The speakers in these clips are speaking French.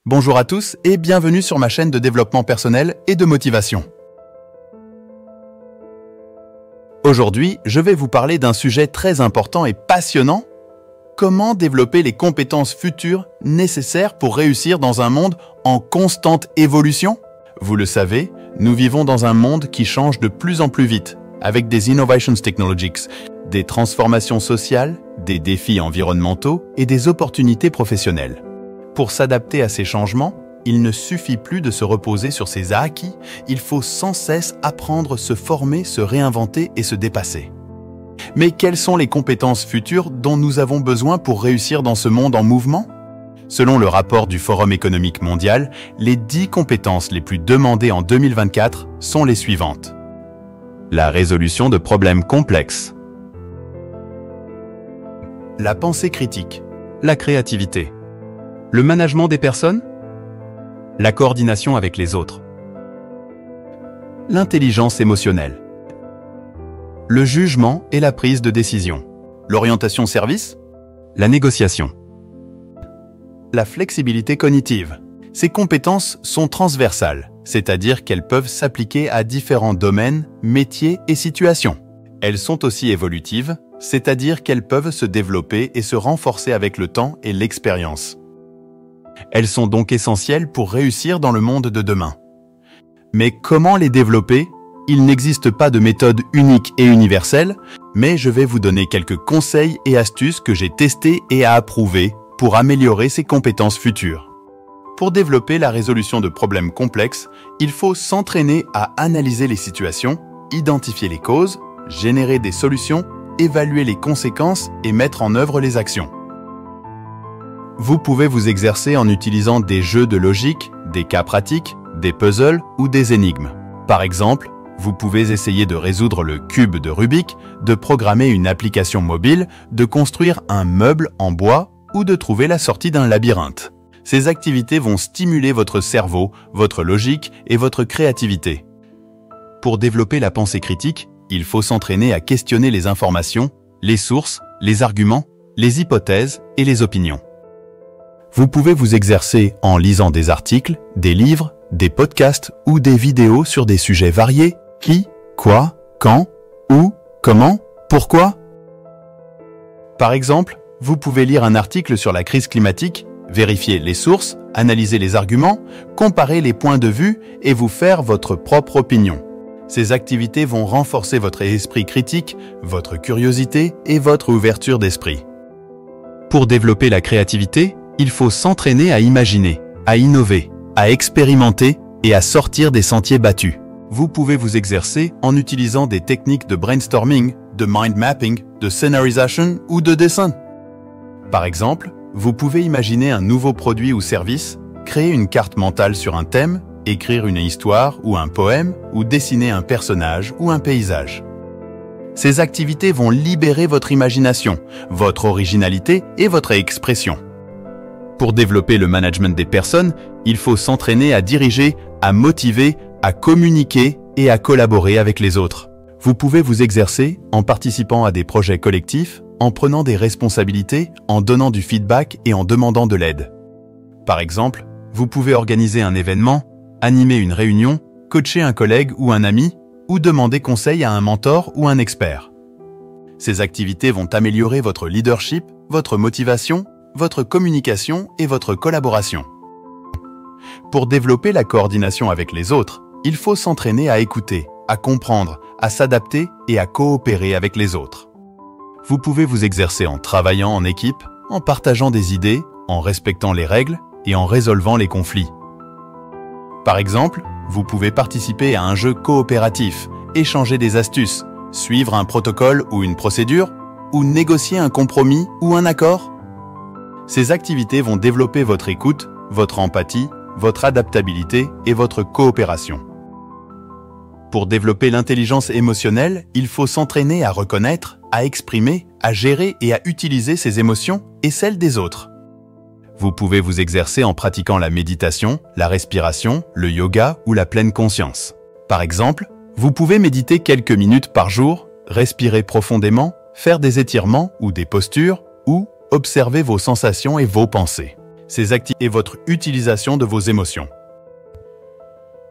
Bonjour à tous et bienvenue sur ma chaîne de développement personnel et de motivation. Aujourd'hui, je vais vous parler d'un sujet très important et passionnant. Comment développer les compétences futures nécessaires pour réussir dans un monde en constante évolution? Vous le savez, nous vivons dans un monde qui change de plus en plus vite, avec des innovations technologiques, des transformations sociales, des défis environnementaux et des opportunités professionnelles. Pour s'adapter à ces changements, il ne suffit plus de se reposer sur ses acquis, il faut sans cesse apprendre, se former, se réinventer et se dépasser. Mais quelles sont les compétences futures dont nous avons besoin pour réussir dans ce monde en mouvement? Selon le rapport du Forum économique mondial, les 10 compétences les plus demandées en 2024 sont les suivantes. La résolution de problèmes complexes. La pensée critique. La créativité. Le management des personnes. La coordination avec les autres. L'intelligence émotionnelle. Le jugement et la prise de décision. L'orientation service. La négociation. La flexibilité cognitive. Ces compétences sont transversales, c'est-à-dire qu'elles peuvent s'appliquer à différents domaines, métiers et situations. Elles sont aussi évolutives, c'est-à-dire qu'elles peuvent se développer et se renforcer avec le temps et l'expérience. Elles sont donc essentielles pour réussir dans le monde de demain. Mais comment les développer? Il n'existe pas de méthode unique et universelle, mais je vais vous donner quelques conseils et astuces que j'ai testés et approuvés pour améliorer ces compétences futures. Pour développer la résolution de problèmes complexes, il faut s'entraîner à analyser les situations, identifier les causes, générer des solutions, évaluer les conséquences et mettre en œuvre les actions. Vous pouvez vous exercer en utilisant des jeux de logique, des cas pratiques, des puzzles ou des énigmes. Par exemple, vous pouvez essayer de résoudre le cube de Rubik, de programmer une application mobile, de construire un meuble en bois ou de trouver la sortie d'un labyrinthe. Ces activités vont stimuler votre cerveau, votre logique et votre créativité. Pour développer la pensée critique, il faut s'entraîner à questionner les informations, les sources, les arguments, les hypothèses et les opinions. Vous pouvez vous exercer en lisant des articles, des livres, des podcasts ou des vidéos sur des sujets variés. Qui, quoi, quand, où, comment, pourquoi? Par exemple, vous pouvez lire un article sur la crise climatique, vérifier les sources, analyser les arguments, comparer les points de vue et vous faire votre propre opinion. Ces activités vont renforcer votre esprit critique, votre curiosité et votre ouverture d'esprit. Pour développer la créativité, il faut s'entraîner à imaginer, à innover, à expérimenter et à sortir des sentiers battus. Vous pouvez vous exercer en utilisant des techniques de brainstorming, de mind mapping, de scénarisation ou de dessin. Par exemple, vous pouvez imaginer un nouveau produit ou service, créer une carte mentale sur un thème, écrire une histoire ou un poème ou dessiner un personnage ou un paysage. Ces activités vont libérer votre imagination, votre originalité et votre expression. Pour développer le management des personnes, il faut s'entraîner à diriger, à motiver, à communiquer et à collaborer avec les autres. Vous pouvez vous exercer en participant à des projets collectifs, en prenant des responsabilités, en donnant du feedback et en demandant de l'aide. Par exemple, vous pouvez organiser un événement, animer une réunion, coacher un collègue ou un ami, ou demander conseil à un mentor ou un expert. Ces activités vont améliorer votre leadership, votre motivation, votre communication et votre collaboration. Pour développer la coordination avec les autres, il faut s'entraîner à écouter, à comprendre, à s'adapter et à coopérer avec les autres. Vous pouvez vous exercer en travaillant en équipe, en partageant des idées, en respectant les règles et en résolvant les conflits. Par exemple, vous pouvez participer à un jeu coopératif, échanger des astuces, suivre un protocole ou une procédure, ou négocier un compromis ou un accord. Ces activités vont développer votre écoute, votre empathie, votre adaptabilité et votre coopération. Pour développer l'intelligence émotionnelle, il faut s'entraîner à reconnaître, à exprimer, à gérer et à utiliser ses émotions et celles des autres. Vous pouvez vous exercer en pratiquant la méditation, la respiration, le yoga ou la pleine conscience. Par exemple, vous pouvez méditer quelques minutes par jour, respirer profondément, faire des étirements ou des postures, ou observer vos sensations et vos pensées. ses activités et votre utilisation de vos émotions.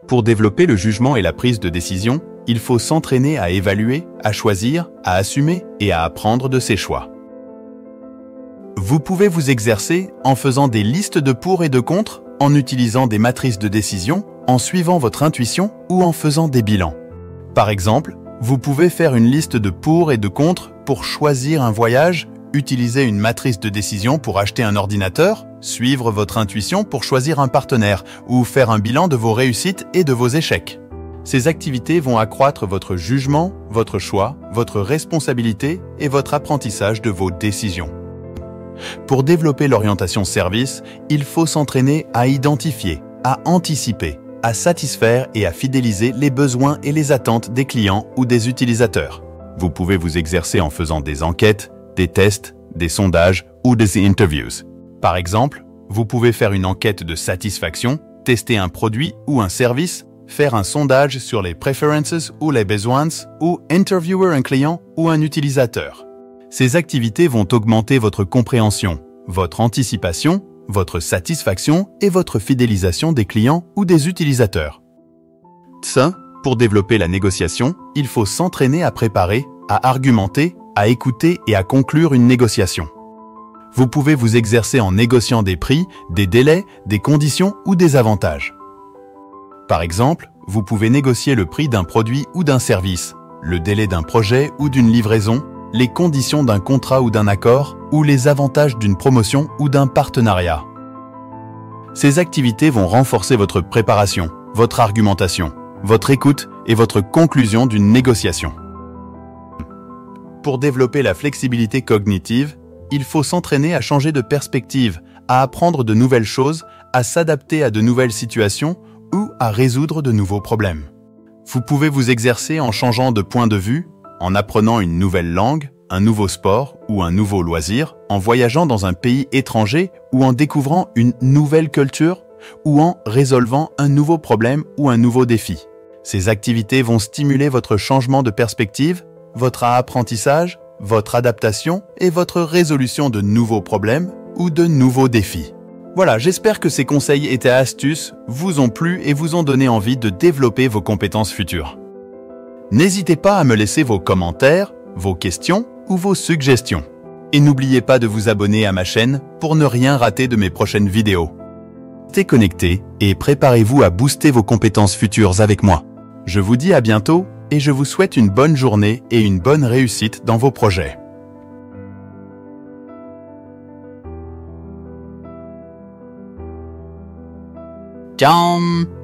Pour développer le jugement et la prise de décision, il faut s'entraîner à évaluer, à choisir, à assumer et à apprendre de ses choix. Vous pouvez vous exercer en faisant des listes de pour et de contre, en utilisant des matrices de décision, en suivant votre intuition ou en faisant des bilans. Par exemple, vous pouvez faire une liste de pour et de contre pour choisir un voyage, utiliser une matrice de décision pour acheter un ordinateur, suivre votre intuition pour choisir un partenaire ou faire un bilan de vos réussites et de vos échecs. Ces activités vont accroître votre jugement, votre choix, votre responsabilité et votre apprentissage de vos décisions. Pour développer l'orientation service, il faut s'entraîner à identifier, à anticiper, à satisfaire et à fidéliser les besoins et les attentes des clients ou des utilisateurs. Vous pouvez vous exercer en faisant des enquêtes, des tests, des sondages ou des interviews. Par exemple, vous pouvez faire une enquête de satisfaction, tester un produit ou un service, faire un sondage sur les preferences ou les besoins ou interviewer un client ou un utilisateur. Ces activités vont augmenter votre compréhension, votre anticipation, votre satisfaction et votre fidélisation des clients ou des utilisateurs. Ça, pour développer la négociation, il faut s'entraîner à préparer, à argumenter, à écouter et à conclure une négociation. Vous pouvez vous exercer en négociant des prix, des délais, des conditions ou des avantages. Par exemple, vous pouvez négocier le prix d'un produit ou d'un service, le délai d'un projet ou d'une livraison, les conditions d'un contrat ou d'un accord, ou les avantages d'une promotion ou d'un partenariat. Ces activités vont renforcer votre préparation, votre argumentation, votre écoute et votre conclusion d'une négociation. Pour développer la flexibilité cognitive, il faut s'entraîner à changer de perspective, à apprendre de nouvelles choses, à s'adapter à de nouvelles situations ou à résoudre de nouveaux problèmes. Vous pouvez vous exercer en changeant de point de vue, en apprenant une nouvelle langue, un nouveau sport ou un nouveau loisir, en voyageant dans un pays étranger ou en découvrant une nouvelle culture ou en résolvant un nouveau problème ou un nouveau défi. Ces activités vont stimuler votre changement de perspective, votre apprentissage, votre adaptation et votre résolution de nouveaux problèmes ou de nouveaux défis. Voilà, j'espère que ces conseils et astuces vous ont plu et vous ont donné envie de développer vos compétences futures. N'hésitez pas à me laisser vos commentaires, vos questions ou vos suggestions. Et n'oubliez pas de vous abonner à ma chaîne pour ne rien rater de mes prochaines vidéos. Restez connectés et préparez-vous à booster vos compétences futures avec moi. Je vous dis à bientôt et je vous souhaite une bonne journée et une bonne réussite dans vos projets. Ciao!